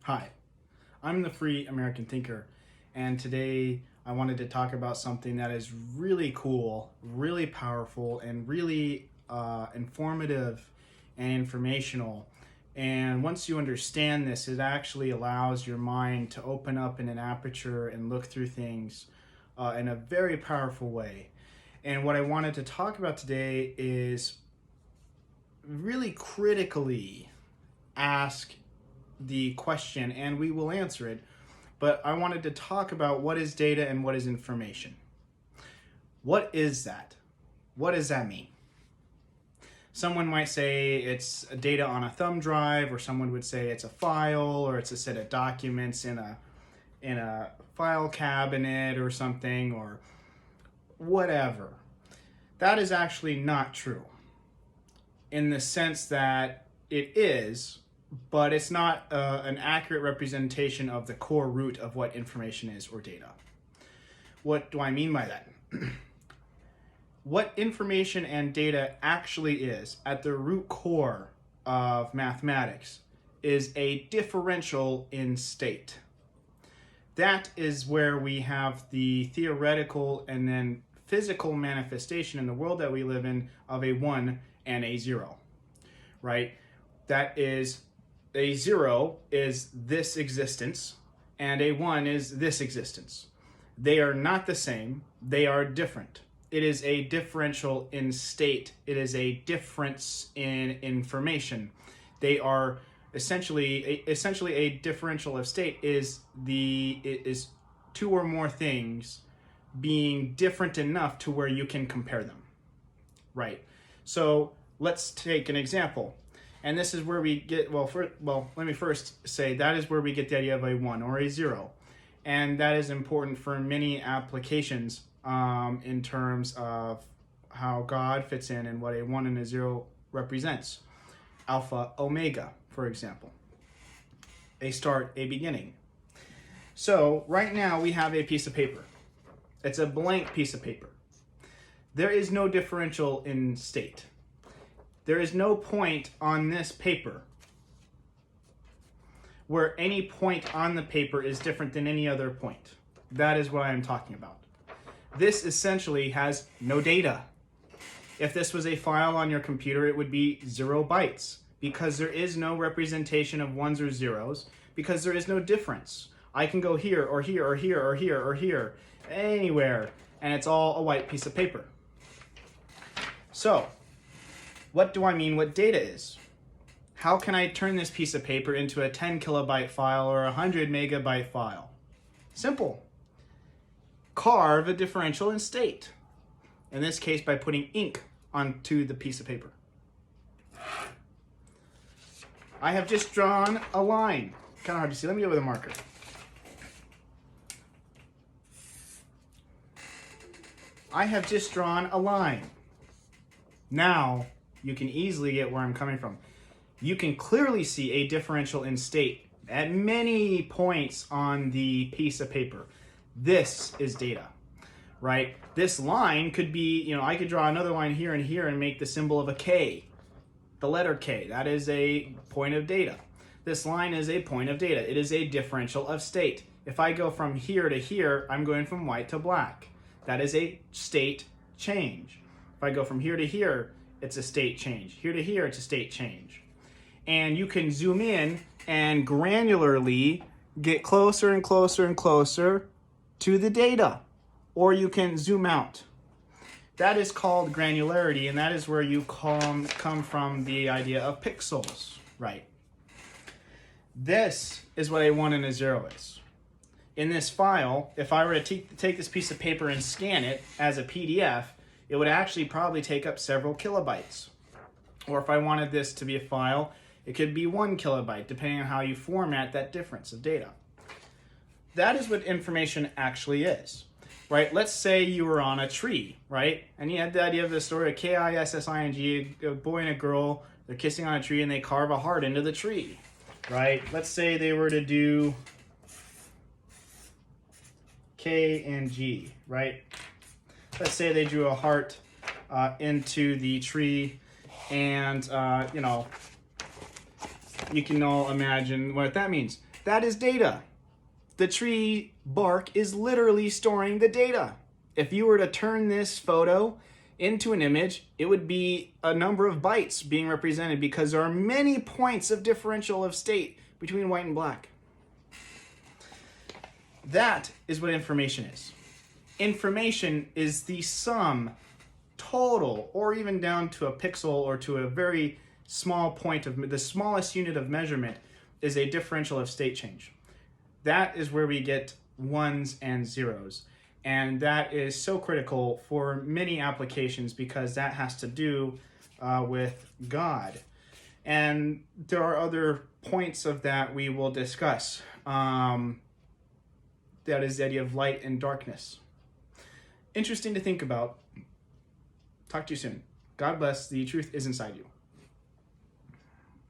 Hi, I'm the Free American Thinker, and today I wanted to talk about something that is really cool, really powerful, and really informative and informational. And once you understand this, it actually allows your mind to open up in an aperture and look through things in a very powerful way. And what I wanted to talk about today is really critically ask the question, and we will answer it, but I wanted to talk about what is data and what is information. What is that? What does that mean? Someone might say it's data on a thumb drive, or someone would say it's a file, or it's a set of documents in a file cabinet or something, or whatever. That is actually not true, in the sense that it is, but it's not an accurate representation of the core root of what information is or data. What do I mean by that? What information and data actually is, at the root core of mathematics, is a differential in state. That is where we have the theoretical and then physical manifestation in the world that we live in of a 1 and a 0, right? That is, a 0 is this existence, and a 1 is this existence. They are not the same, they are different. It is a differential in state. It is a difference in information. They are essentially a differential of state is two or more things being different enough to where you can compare them, right? So let's take an example. And this is where we get, let me first say that is where we get the idea of a 1 or a 0. And that is important for many applications in terms of how God fits in and what a 1 and a 0 represents. Alpha, omega, for example. A start, a beginning. So right now we have a piece of paper. It's a blank piece of paper. There is no differential in state. There is no point on this paper where any point on the paper is different than any other point. That is what I am talking about. This essentially has no data. If this was a file on your computer, it would be 0 bytes, because there is no representation of ones or zeros, because there is no difference. I can go here or here or here or here or here, anywhere, and it's all a white piece of paper. So, what do I mean what data is? How can I turn this piece of paper into a 10 kilobyte file or a 100 megabyte file? Simple. Carve a differential in state. In this case, by putting ink onto the piece of paper. I have just drawn a line. Kind of hard to see. Let me go with a marker. I have just drawn a line. Now, you can easily get where I'm coming from. You can clearly see a differential in state at many points on the piece of paper. This is data, right? This line could be, I could draw another line here and here and make the symbol of a K, the letter K. That is a point of data. This line is a point of data. It is a differential of state. If I go from here to here, I'm going from white to black. That is a state change. If I go from here to here, it's a state change. Here to here, it's a state change. And you can zoom in and granularly get closer and closer and closer to the data. Or you can zoom out. That is called granularity, and that is where you come from the idea of pixels, right? This is what a 1 and a 0 is. In this file, if I were to take this piece of paper and scan it as a PDF, it would actually probably take up several kilobytes. Or if I wanted this to be a file, it could be 1 kilobyte, depending on how you format that difference of data. That is what information actually is, right? Let's say you were on a tree, right? And you had the idea of the story of Kissing, a boy and a girl, they're kissing on a tree and they carve a heart into the tree, right? Let's say they were to do K and G, right? Let's say they drew a heart into the tree, and you can all imagine what that means. That is data. The tree bark is literally storing the data. If you were to turn this photo into an image, it would be a number of bytes being represented because there are many points of differential of state between white and black. That is what information is. Information is the sum total, or even down to a pixel or to a very small point of the smallest unit of measurement is a differential of state change. That is where we get ones and zeros. And that is so critical for many applications because that has to do with God. And there are other points of that we will discuss. That is the idea of light and darkness. Interesting to think about. Talk to you soon. God bless. The truth is inside you.